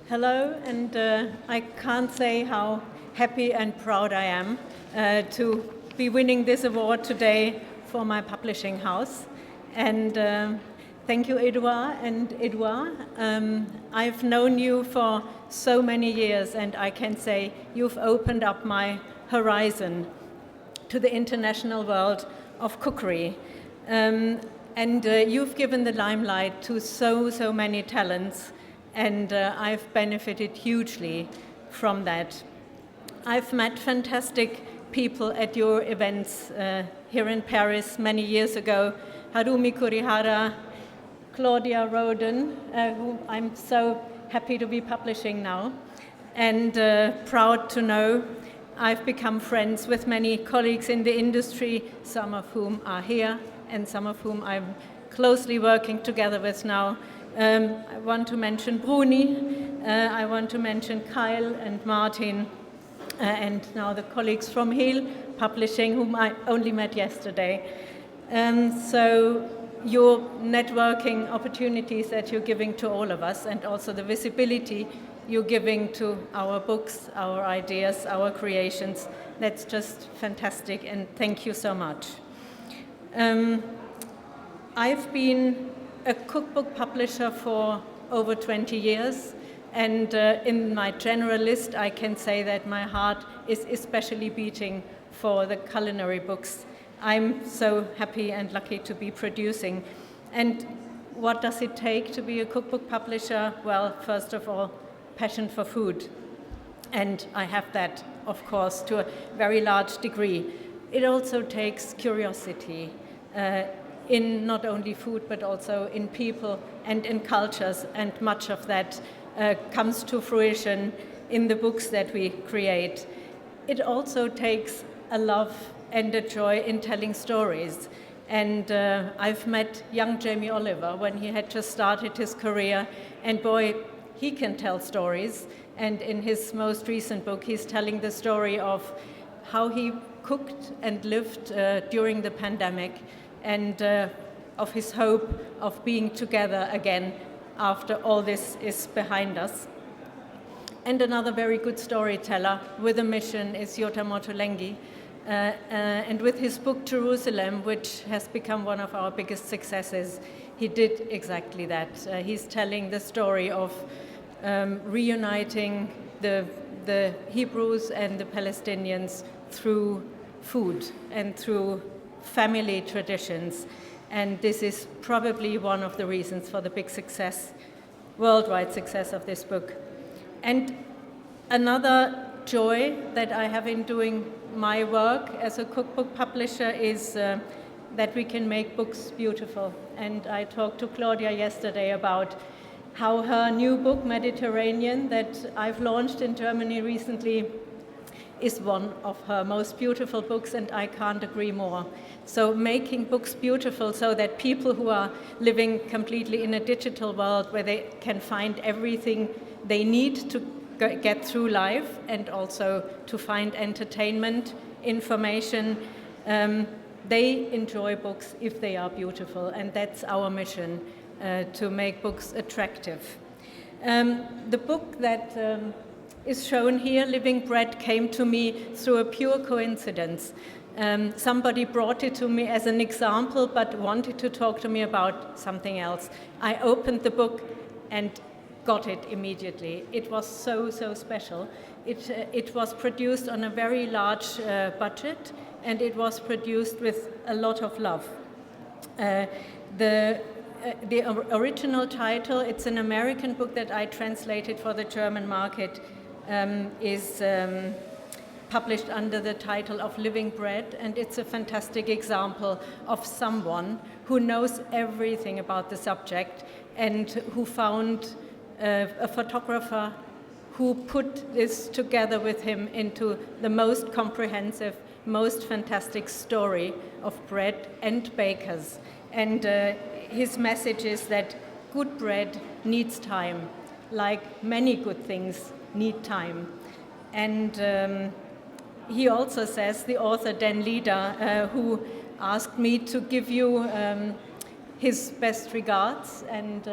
Hello, and I can't say how happy and proud I am to be winning this award today for my publishing house. And thank you, Edouard and Edouard. I've known you for so many years, and I can say you've opened up my horizon to the international world of cookery. And you've given the limelight to so many talents, and I've benefited hugely from that. I've met fantastic people at your events here in Paris many years ago. Harumi Kurihara, Claudia Roden, who I'm so happy to be publishing now, and proud to know I've become friends with many colleagues in the industry, some of whom are here and some of whom I'm closely working together with now. I want to mention Bruni, I want to mention Kyle and Martin, and now the colleagues from Hill Publishing, whom I only met yesterday. So your networking opportunities that you're giving to all of us, and also the visibility you're giving to our books, our ideas, our creations, that's just fantastic, and thank you so much. I've been a cookbook publisher for over 20 years, and in my general list I can say that my heart is especially beating for the culinary books I'm so happy and lucky to be producing. And what does it take to be a cookbook publisher? Well, first of all, passion for food. And I have that, of course, to a very large degree. It also takes curiosity in not only food, but also in people and in cultures, and much of that comes to fruition in the books that we create. It also takes a love and a joy in telling stories. And I've met young Jamie Oliver when he had just started his career, and boy, he can tell stories. And in his most recent book, he's telling the story of how he cooked and lived during the pandemic, and of his hope of being together again after all this is behind us. And another very good storyteller with a mission is Jota Motolengi. And with his book Jerusalem, which has become one of our biggest successes, he did exactly that. He's telling the story of reuniting the Hebrews and the Palestinians through food and through family traditions. And this is probably one of the reasons for the big success, worldwide success of this book. And another joy that I have in doing my work as a cookbook publisher is that we can make books beautiful. And I talked to Claudia yesterday about how her new book, Mediterranean, that I've launched in Germany recently, is one of her most beautiful books, and I can't agree more. So making books beautiful so that people who are living completely in a digital world where they can find everything they need to get through life and also to find entertainment, information, they enjoy books if they are beautiful, and that's our mission, to make books attractive. The book that is shown here, Living Bread, came to me through a pure coincidence. Somebody brought it to me as an example, but wanted to talk to me about something else. I opened the book and got it immediately. It was so special. It was produced on a very large budget, and it was produced with a lot of love. The original title, it's an American book that I translated for the German market, is published under the title of Living Bread, and it's a fantastic example of someone who knows everything about the subject and who found a photographer who put this together with him into the most comprehensive, most fantastic story of bread and bakers. And his message is that good bread needs time, like many good things need time. And he also says, the author Dan Leder, who asked me to give you his best regards, and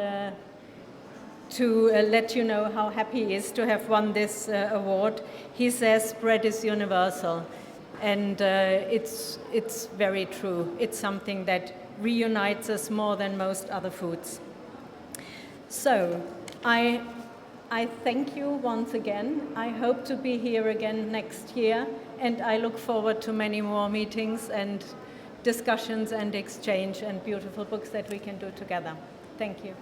to let you know how happy he is to have won this award. He says bread is universal, and it's very true. It's something that reunites us more than most other foods. So I thank you once again. I hope to be here again next year, and I look forward to many more meetings and discussions and exchange and beautiful books that we can do together. Thank you.